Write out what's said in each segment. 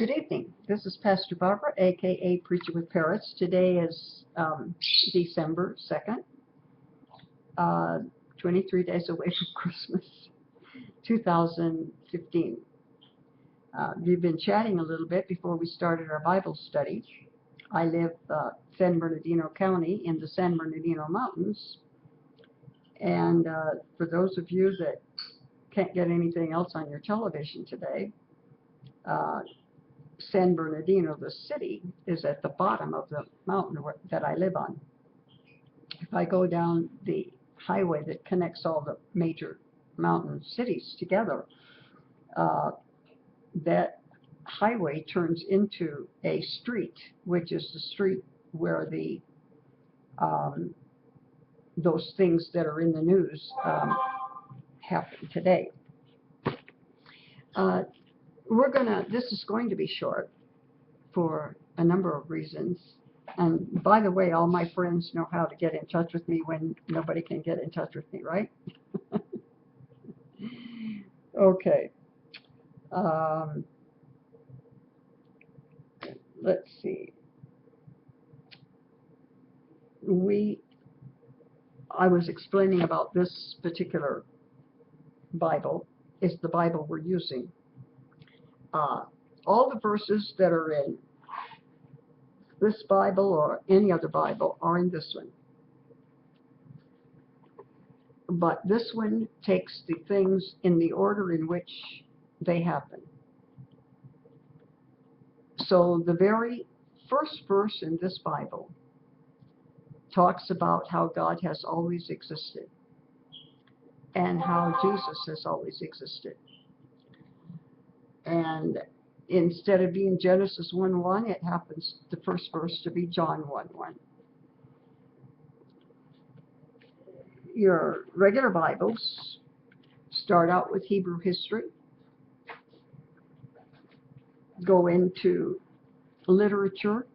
Good evening. This is Pastor Barbara, aka Preacher with Parrots. Today is December 2nd, 23 days away from Christmas, 2015. We've been chatting a little bit before we started our Bible study. I live San Bernardino County in the San Bernardino Mountains. And for those of you that can't get anything else on your television today, San Bernardino, the city, is at the bottom of the mountain that I live on. If I go down the highway that connects all the major mountain cities together, that highway turns into a street, which is the street where the those things that are in the news happen today. This is going to be short for a number of reasons. And by the way, all my friends know how to get in touch with me when nobody can get in touch with me, right? Okay. Let's see. I was explaining about this particular Bible is the Bible we're using. All the verses that are in this Bible or any other Bible are in this one. But this one takes the things in the order in which they happen. So the very first verse in this Bible talks about how God has always existed and how Jesus has always existed. And instead of being Genesis 1:1, it happens the first verse to be John 1:1. Your regular Bibles start out with Hebrew history, go into literature,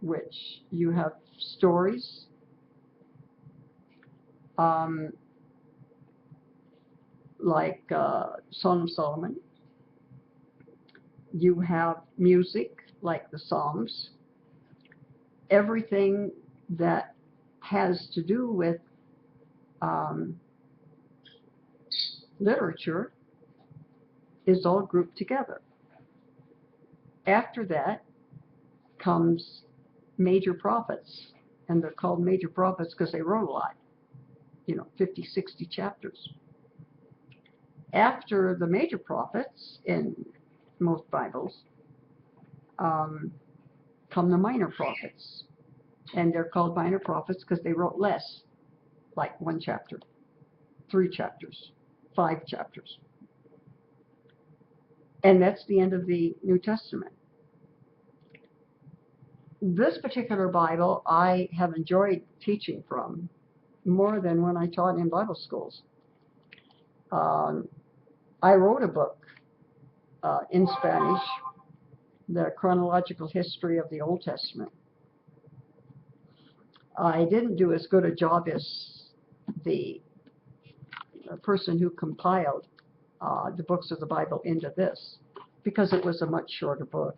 which you have stories, like Song of Solomon. You have music, like the Psalms. Everything that has to do with literature is all grouped together. After that comes major prophets, and they're called major prophets because they wrote a lot, 50, 60 chapters. After the major prophets, in most Bibles, come the minor prophets, and they're called minor prophets because they wrote less, like 1 chapter, 3 chapters, 5 chapters. And that's the end of the New Testament. This particular Bible I have enjoyed teaching from more than when I taught in Bible schools. I wrote a book in Spanish, The Chronological History of the Old Testament. I didn't do as good a job as the person who compiled the books of the Bible into this, because it was a much shorter book.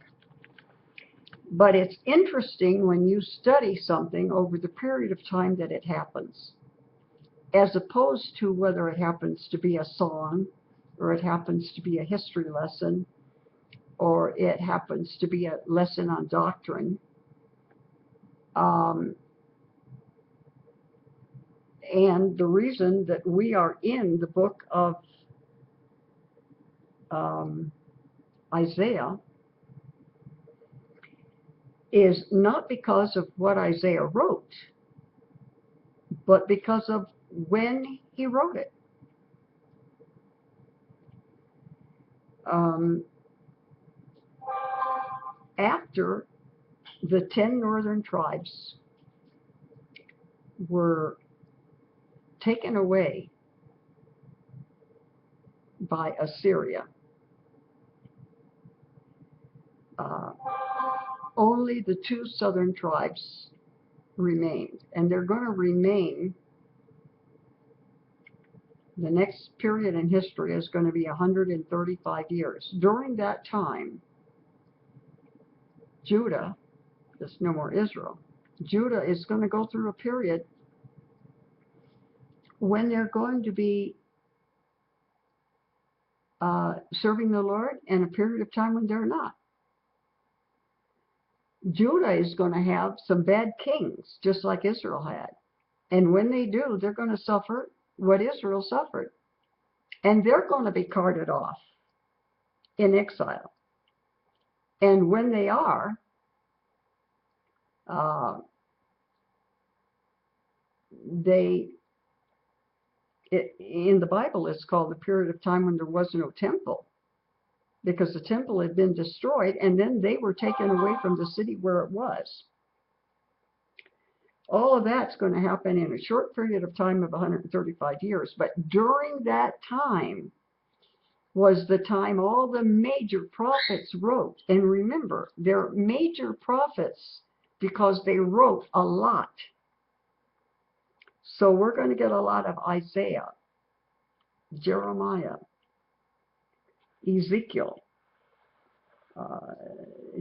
But it's interesting when you study something over the period of time that it happens, as opposed to whether it happens to be a song, or it happens to be a history lesson, or it happens to be a lesson on doctrine. And the reason that we are in the book of Isaiah is not because of what Isaiah wrote, but because of when he wrote it. After the 10 northern tribes were taken away by Assyria, only the 2 southern tribes remained, and they're going to remain The next period in history is going to be 135 years. During that time, Judah, there's no more Israel, Judah is going to go through a period when they're going to be serving the Lord, and a period of time when they're not. Judah is going to have some bad kings, just like Israel had. And when they do, they're going to suffer what Israel suffered. And they're going to be carted off in exile. And when they are, in the Bible, it's called the period of time when there was no temple, because the temple had been destroyed, and then they were taken away from the city where it was. All of that's going to happen in a short period of time of 135 years. But during that time was the time all the major prophets wrote. And remember, they're major prophets because they wrote a lot. So we're going to get a lot of Isaiah, Jeremiah, Ezekiel,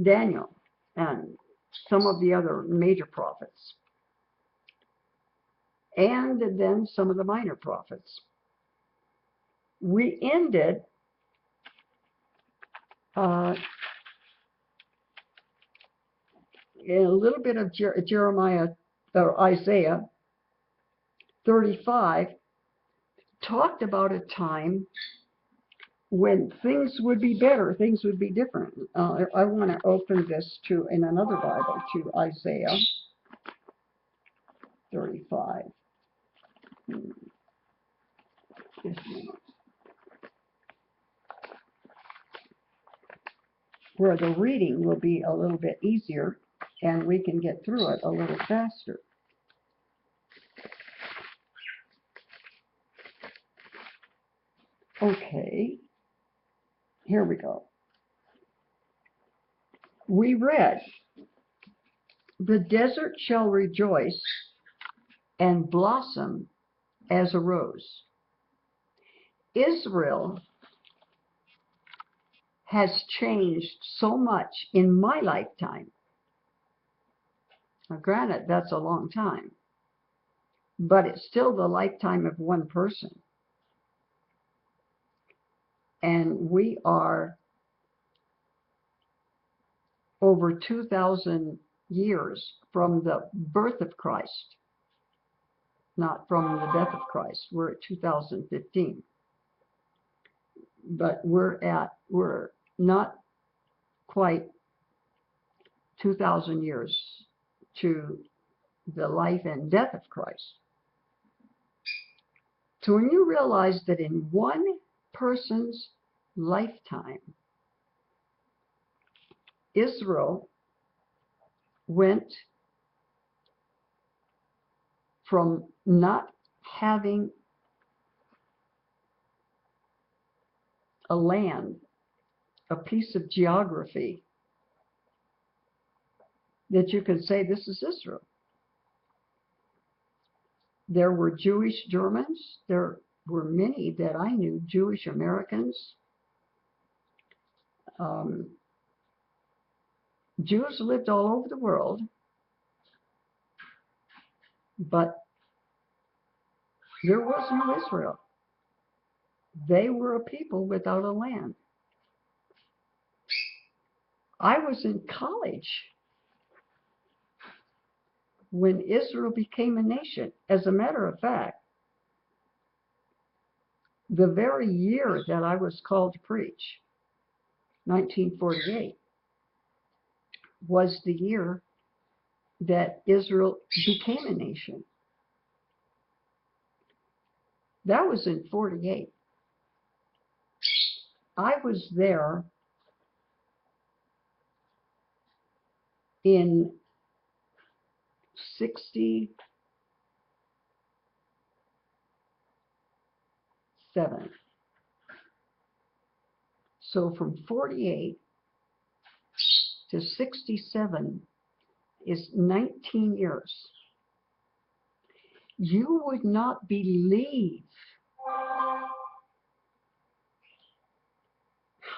Daniel, and some of the other major prophets. And then some of the minor prophets. We ended in a little bit of Jeremiah, or Isaiah 35, talked about a time when things would be better, things would be different. I want to open this in another Bible, to Isaiah 35. Just a minute. Where the reading will be a little bit easier and we can get through it a little faster. Okay, here we go. We read, "The desert shall rejoice and blossom as a rose." Israel has changed so much in my lifetime. Now, granted, that's a long time, but it's still the lifetime of one person. And we are over 2,000 years from the birth of Christ, not from the death of Christ. We're at 2015. But we're not quite 2,000 years to the life and death of Christ. So when you realize that in one person's lifetime, Israel went from not having a land, a piece of geography that you could say this is Israel. There were Jewish Germans. There were many that I knew, Jewish Americans. Jews lived all over the world, but there was no Israel. They were a people without a land. I was in college when Israel became a nation. As a matter of fact, the very year that I was called to preach, 1948, was the year that Israel became a nation. That was in 48. I was there in 67. So from 48 to 67 is 19 years. You would not believe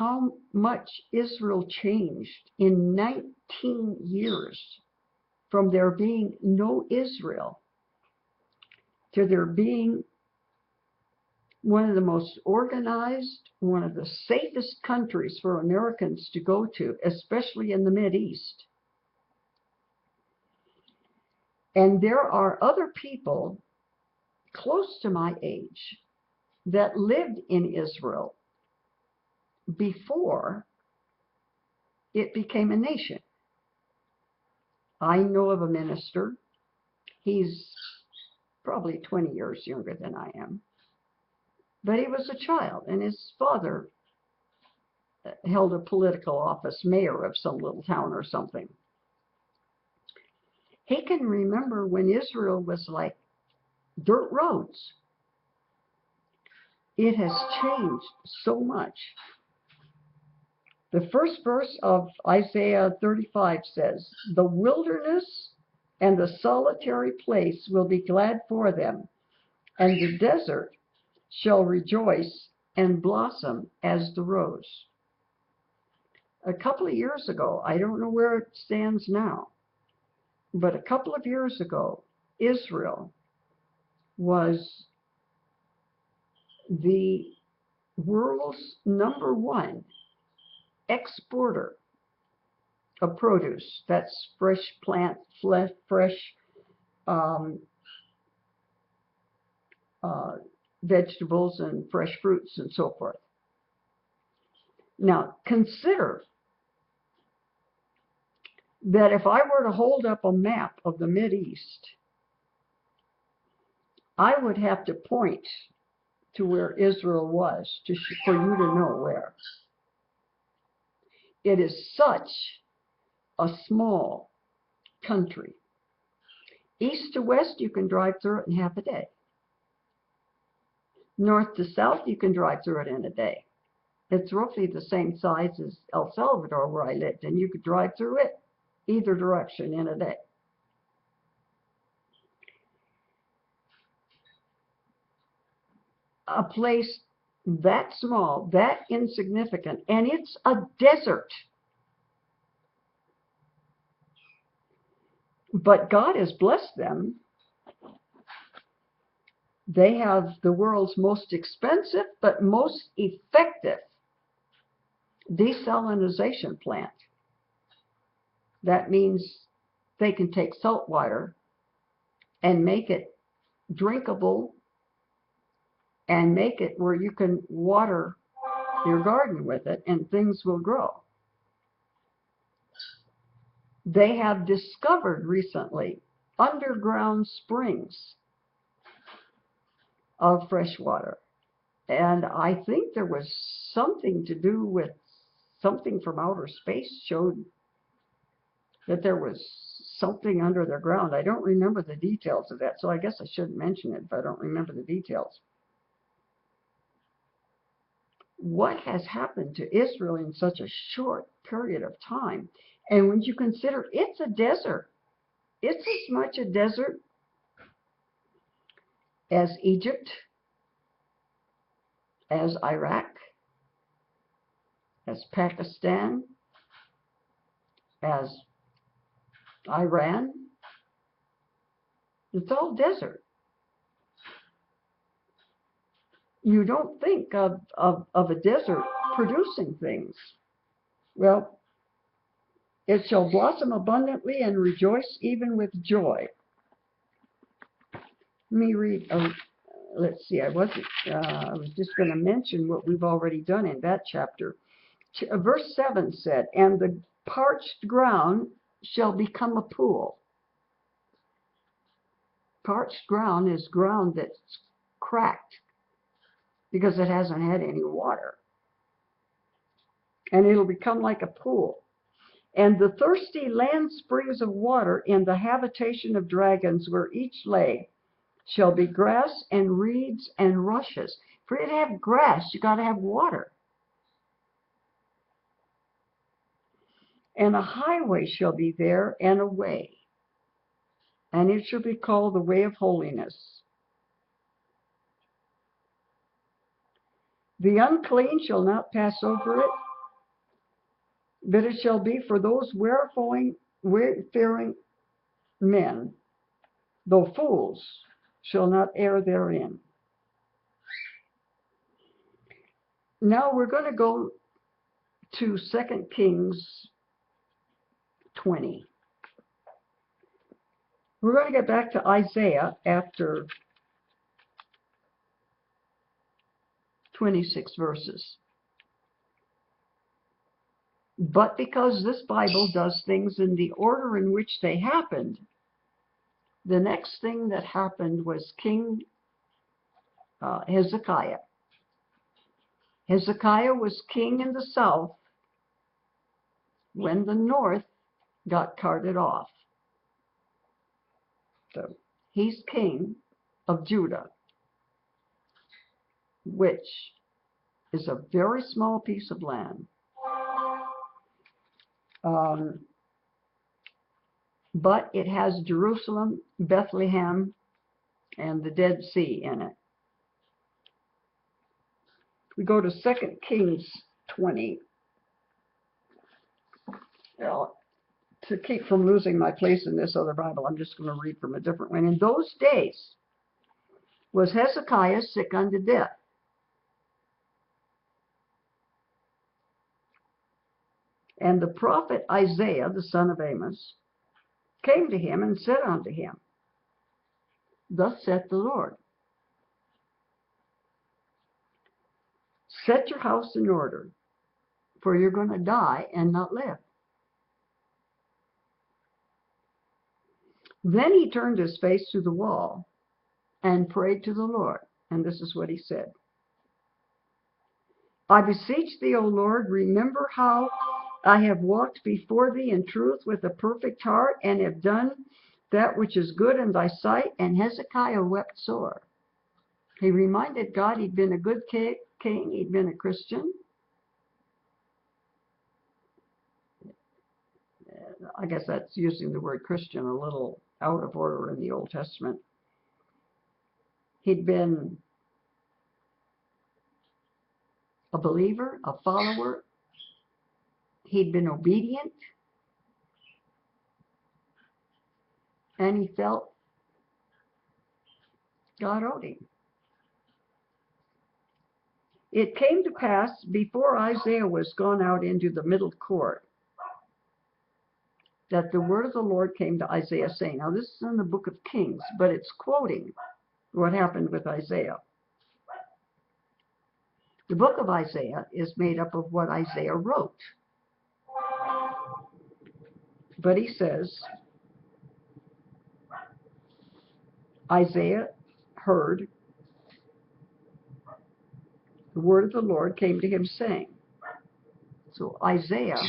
how much Israel changed in 19 years from there being no Israel to there being one of the most organized, one of the safest countries for Americans to go to, especially in the Mideast. And there are other people close to my age that lived in Israel before it became a nation. I know of a minister. He's probably 20 years younger than I am. But he was a child, and his father held a political office, mayor of some little town or something. He can remember when Israel was like dirt roads. It has changed so much. The first verse of Isaiah 35 says, "The wilderness and the solitary place will be glad for them, and the desert shall rejoice and blossom as the rose." A couple of years ago, I don't know where it stands now, but a couple of years ago, Israel was the world's #1 exporter of produce. That's fresh plant, fresh vegetables and fresh fruits and so forth. Now, consider that if I were to hold up a map of the Mideast, I would have to point to where Israel was for you to know where. It is such a small country. East to west, you can drive through it in half a day. North to south, you can drive through it in a day. It's roughly the same size as El Salvador, where I lived, and you could drive through it either direction in a day. A place that small, that insignificant, and it's a desert. But God has blessed them. They have the world's most expensive but most effective desalination plant. That means they can take salt water and make it drinkable and make it where you can water your garden with it and things will grow. They have discovered recently underground springs of fresh water. And I think there was something to do with something from outer space showed that there was something under the ground. I don't remember the details of that, so I guess I shouldn't mention it if I don't remember the details. What has happened to Israel in such a short period of time? And when you consider it's a desert, it's as much a desert as Egypt, as Iraq, as Pakistan, as Iran. It's all desert. You don't think of a desert producing things. Well, it shall blossom abundantly and rejoice even with joy. Let me read, let's see, I was just going to mention what we've already done in that chapter. Verse 7 said, "And the parched ground shall become a pool." Parched ground is ground that's cracked because it hasn't had any water. And it'll become like a pool. "And the thirsty land springs of water in the habitation of dragons where each lay shall be grass and reeds and rushes." For you to have grass, you got to have water. "And a highway shall be there and a way, and it shall be called the way of holiness. The unclean shall not pass over it, But it shall be for those wayfaring men, though fools, shall not err therein. Now we're going to go to 2 Kings 20. We're going to get back to Isaiah after 26 verses. But because this Bible does things in the order in which they happened, the next thing that happened was King Hezekiah. Hezekiah was king in the south when the north got carted off. So he's king of Judah, which is a very small piece of land. But it has Jerusalem, Bethlehem, and the Dead Sea in it. We go to 2 Kings 20. Well, to keep from losing my place in this other Bible, I'm just going to read from a different one. In those days was Hezekiah sick unto death. And the prophet Isaiah, the son of Amos, came to him and said unto him, Thus saith the Lord, set your house in order, for you're going to die and not live. Then he turned his face to the wall and prayed to the Lord. And this is what he said. I beseech thee, O Lord, remember how I have walked before thee in truth with a perfect heart, and have done that which is good in thy sight. And Hezekiah wept sore. He reminded God he'd been a good king, he'd been a Christian. I guess that's using the word Christian a little out of order in the Old Testament. He'd been a believer, a follower. He'd been obedient. And he felt God owed him. It came to pass, before Isaiah was gone out into the middle court, that the word of the Lord came to Isaiah, saying, now this is in the book of Kings, but it's quoting what happened with Isaiah. The book of Isaiah is made up of what Isaiah wrote. But he says, Isaiah heard the word of the Lord came to him saying. So Isaiah,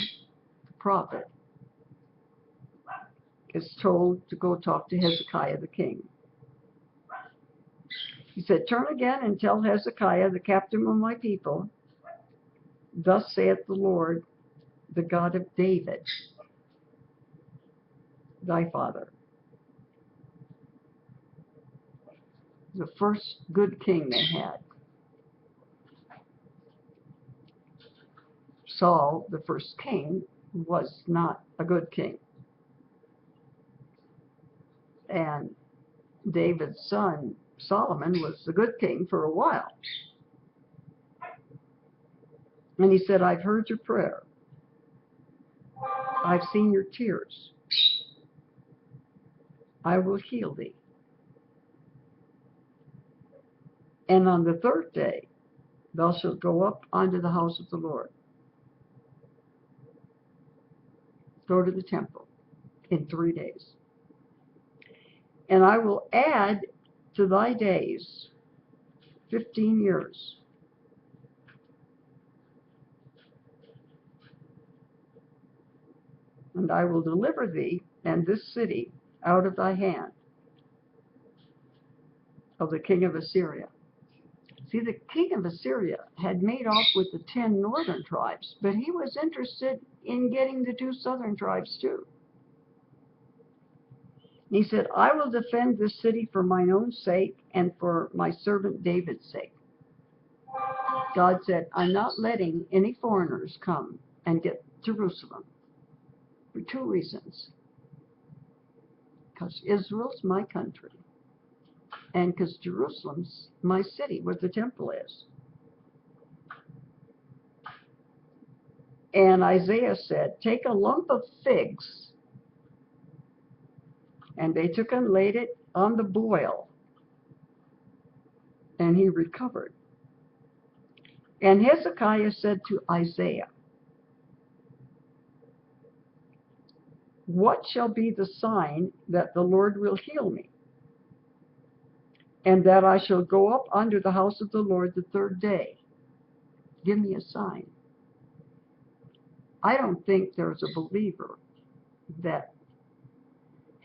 the prophet, is told to go talk to Hezekiah the king. He said, turn again and tell Hezekiah, the captain of my people, thus saith the Lord, the God of David, thy father. The first good king they had. Saul, the first king, was not a good king. And David's son, Solomon, was the good king for a while. And he said, I've heard your prayer. I've seen your tears. I will heal thee. And on the third day, thou shalt go up unto the house of the Lord. Go to the temple in 3 days. And I will add to thy days 15 years. And I will deliver thee and this city out of thy hand, of the king of Assyria. See, the king of Assyria had made off with the 10 northern tribes, but he was interested in getting the 2 southern tribes too. He said, I will defend this city for mine own sake and for my servant David's sake. God said, I'm not letting any foreigners come and get Jerusalem for two reasons. Because Israel's my country, and because Jerusalem's my city where the temple is. And Isaiah said, take a lump of figs. And they took and laid it on the boil, and he recovered. And Hezekiah said to Isaiah, what shall be the sign that the Lord will heal me, and that I shall go up unto the house of the Lord the third day? Give me a sign. I don't think there's a believer that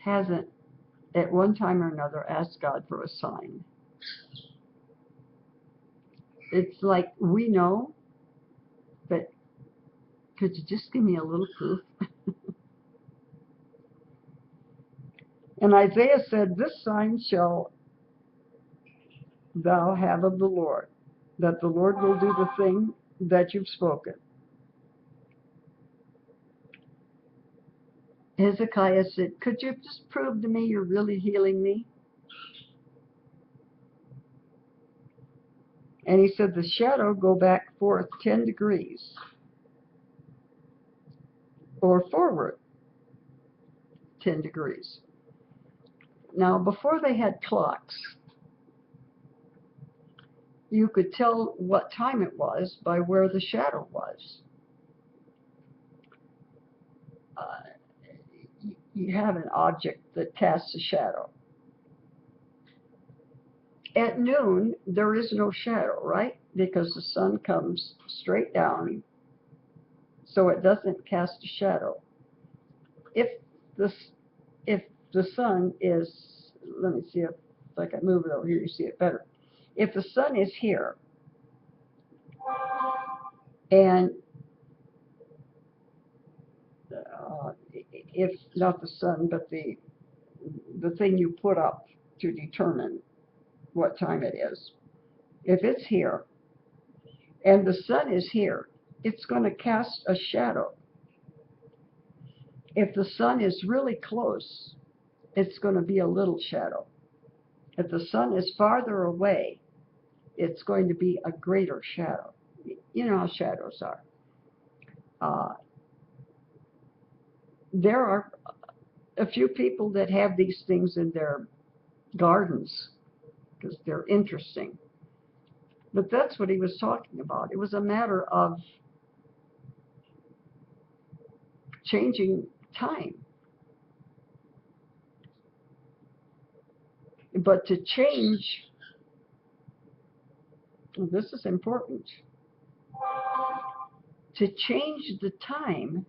hasn't at one time or another asked God for a sign. It's like we know, but could you just give me a little proof? And Isaiah said, this sign shall thou have of the Lord, that the Lord will do the thing that you've spoken. Hezekiah said, could you just prove to me you're really healing me? And he said, the shadow go back forth 10 degrees, or forward 10 degrees. Now, before they had clocks, you could tell what time it was by where the shadow was. You have an object that casts a shadow. At noon, there is no shadow, right? Because the sun comes straight down, so it doesn't cast a shadow. If the sun is, let me see if I can move it over here, you see it better. If the sun is here, and if not the sun, but the thing you put up to determine what time it is, if it's here and the sun is here, it's going to cast a shadow. If the sun is really close, it's going to be a little shadow. If the sun is farther away, it's going to be a greater shadow. You know how shadows are. There are a few people that have these things in their gardens because they're interesting. But that's what he was talking about. It was a matter of changing time. But to change, this is important, to change the time,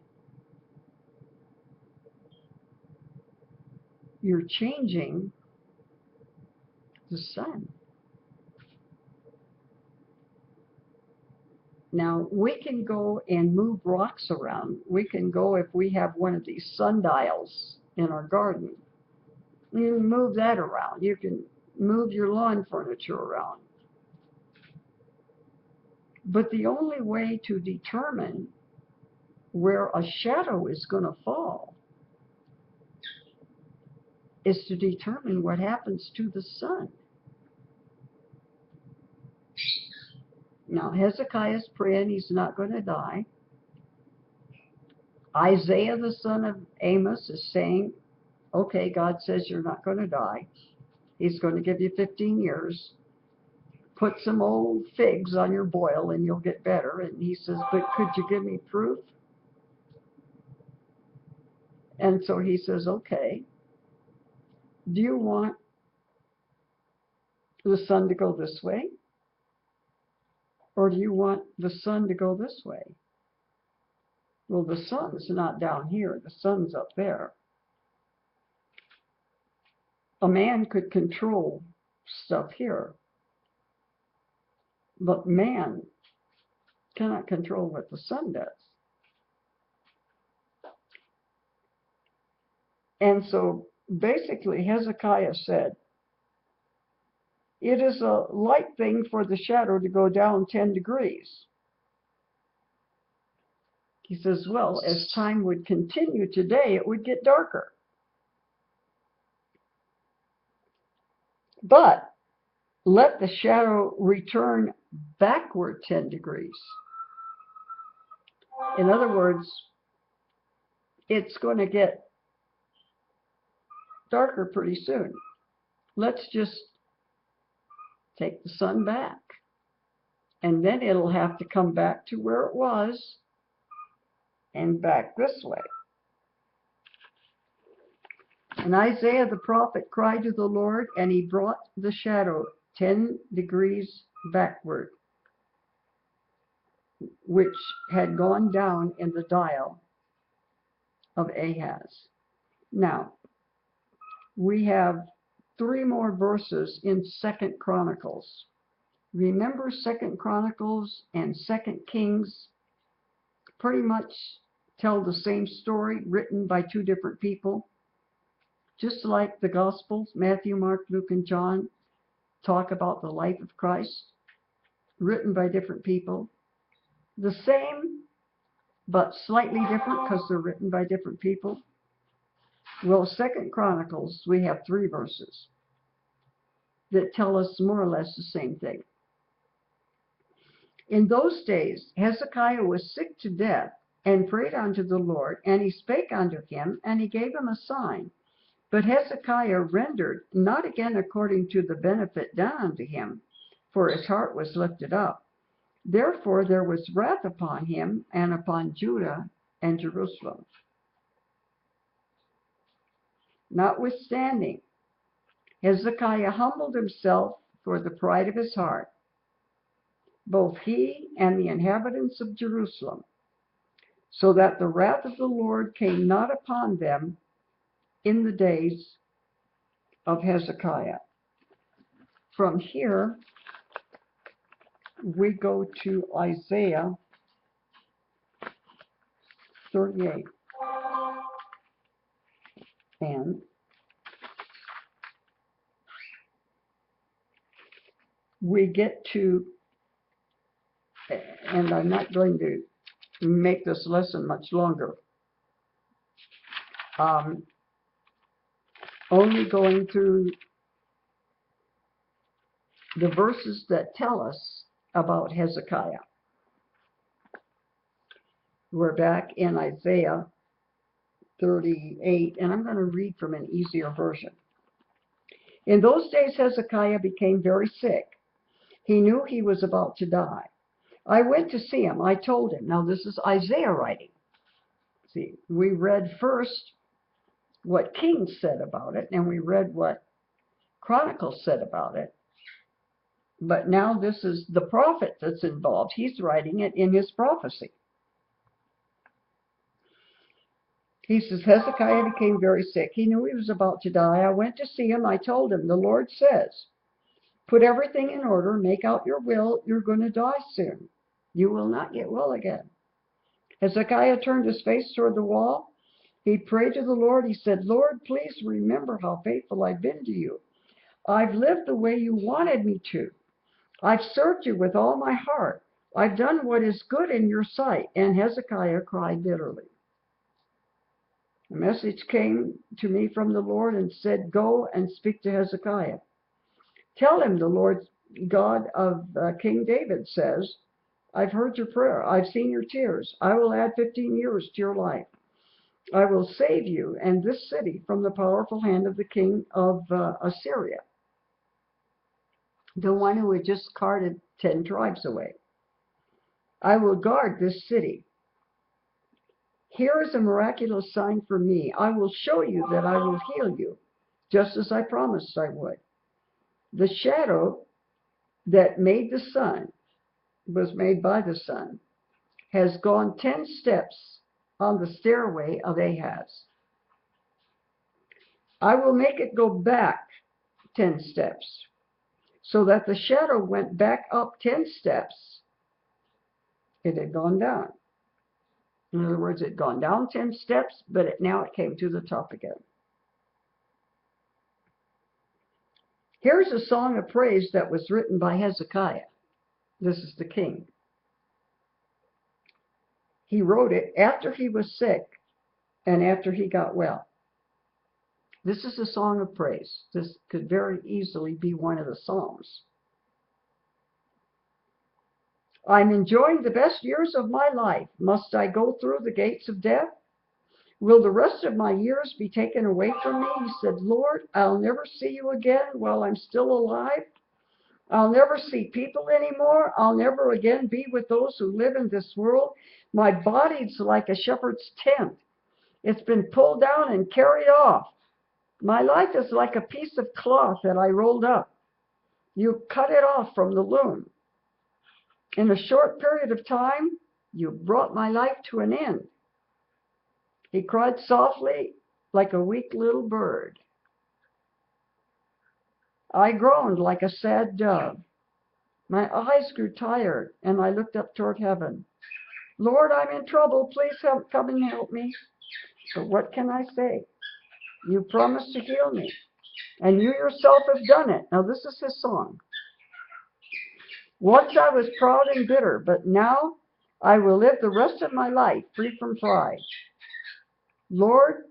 you're changing the sun. Now, we can go and move rocks around. We can go, if we have one of these sundials in our garden, you can move that around. You can move your lawn furniture around. But the only way to determine where a shadow is going to fall is to determine what happens to the sun. Now, Hezekiah's praying he's not going to die. Isaiah, the son of Amos, is saying, okay, God says you're not going to die. He's going to give you 15 years. Put some old figs on your boil and you'll get better. And he says, but could you give me proof? And so he says, okay, do you want the sun to go this way? Or do you want the sun to go this way? Well, the sun's not down here. The sun's up there. A man could control stuff here, but man cannot control what the sun does. And so basically Hezekiah said, it is a light thing for the shadow to go down 10 degrees. He says, well, as time would continue today, it would get darker. But let the shadow return backward 10 degrees. In other words, it's going to get darker pretty soon. Let's just take the sun back. And then it'll have to come back to where it was and back this way. And Isaiah the prophet cried to the Lord, and he brought the shadow 10 degrees backward, which had gone down in the dial of Ahaz. Now, we have 3 more verses in 2 Chronicles. Remember 2 Chronicles and 2 Kings pretty much tell the same story written by 2 different people. Just like the Gospels, Matthew, Mark, Luke, and John talk about the life of Christ, written by different people. The same, but slightly different because they're written by different people. Well, 2 Chronicles, we have 3 verses that tell us more or less the same thing. In those days, Hezekiah was sick to death, and prayed unto the Lord, and he spake unto him, and he gave him a sign. But Hezekiah rendered not again according to the benefit done unto him, for his heart was lifted up. Therefore there was wrath upon him, and upon Judah and Jerusalem. Notwithstanding, Hezekiah humbled himself for the pride of his heart, both he and the inhabitants of Jerusalem, so that the wrath of the Lord came not upon them in the days of Hezekiah. From here, we go to Isaiah 38. And we get to, and I'm not going to make this lesson much longer, only going through the verses that tell us about Hezekiah. We're back in Isaiah 38, and I'm going to read from an easier version. In those days Hezekiah became very sick. He knew he was about to die. I went to see him. I told him. Now this is Isaiah writing. See, we read first what Kings said about it, and we read what Chronicles said about it. But now this is the prophet that's involved. He's writing it in his prophecy. He says, Hezekiah became very sick. He knew he was about to die. I went to see him. I told him, the Lord says, put everything in order, make out your will. You're going to die soon. You will not get well again. Hezekiah turned his face toward the wall. He prayed to the Lord. He said, Lord, please remember how faithful I've been to you. I've lived the way you wanted me to. I've served you with all my heart. I've done what is good in your sight. And Hezekiah cried bitterly. A message came to me from the Lord and said, go and speak to Hezekiah. Tell him the Lord God of King David says, I've heard your prayer. I've seen your tears. I will add 15 years to your life. I will save you and this city from the powerful hand of the king of Assyria, the one who had just carted 10 tribes away. I will guard this city. Here is a miraculous sign for me. I will show you that I will heal you, just as I promised I would. The shadow that made the sun, was made by the sun, has gone 10 steps on the stairway of Ahaz. I will make it go back 10 steps, so that the shadow went back up 10 steps. It had gone down. In other words, it had gone down 10 steps, but now it came to the top again. Here's a song of praise that was written by Hezekiah. This is the king. He wrote it after he was sick and after he got well. This is a song of praise. This could very easily be one of the Psalms. I'm enjoying the best years of my life. Must I go through the gates of death? Will the rest of my years be taken away from me? He said, Lord, I'll never see you again while I'm still alive. I'll never see people anymore. I'll never again be with those who live in this world. My body's like a shepherd's tent. It's been pulled down and carried off. My life is like a piece of cloth that I rolled up. You cut it off from the loom. In a short period of time, you brought my life to an end. He cried softly like a weak little bird. I groaned like a sad dove. My eyes grew tired, and I looked up toward heaven. Lord, I'm in trouble. Please come and help me. But what can I say? You promised to heal me, and you yourself have done it. Now, this is his song. Once I was proud and bitter, but now I will live the rest of my life free from pride. Lord,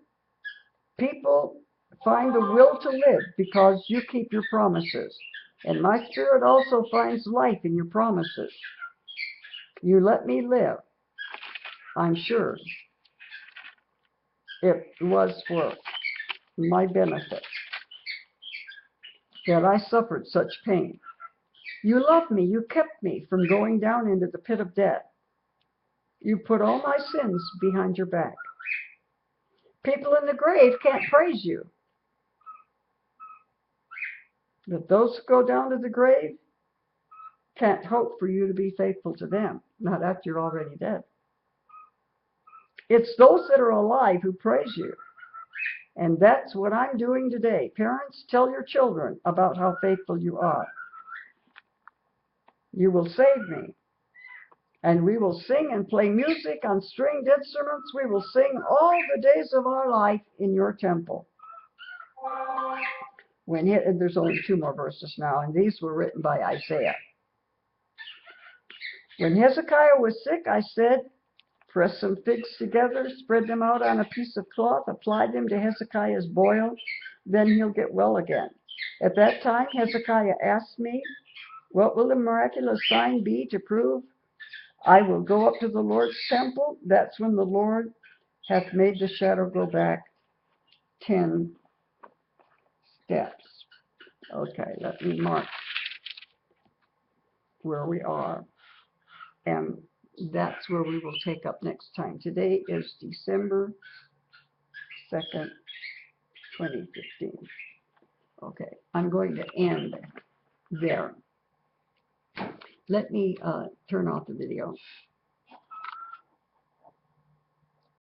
people find the will to live because you keep your promises. And my spirit also finds life in your promises. You let me live. I'm sure it was for my benefit that I suffered such pain. You loved me. You kept me from going down into the pit of death. You put all my sins behind your back. People in the grave can't praise you. But those who go down to the grave can't hope for you to be faithful to them, not after you're already dead. It's those that are alive who praise you. And that's what I'm doing today. Parents, tell your children about how faithful you are. You will save me. And we will sing and play music on stringed instruments. We will sing all the days of our life in your temple. There's only 2 more verses now, and these were written by Isaiah. When Hezekiah was sick, I said, press some figs together, spread them out on a piece of cloth, apply them to Hezekiah's boil, then he'll get well again. At that time, Hezekiah asked me, what will the miraculous sign be to prove I will go up to the Lord's temple? That's when the Lord hath made the shadow go back 10 steps. Okay, let me mark where we are. And that's where we will take up next time. Today is December 2nd, 2015. Okay, I'm going to end there. Let me turn off the video.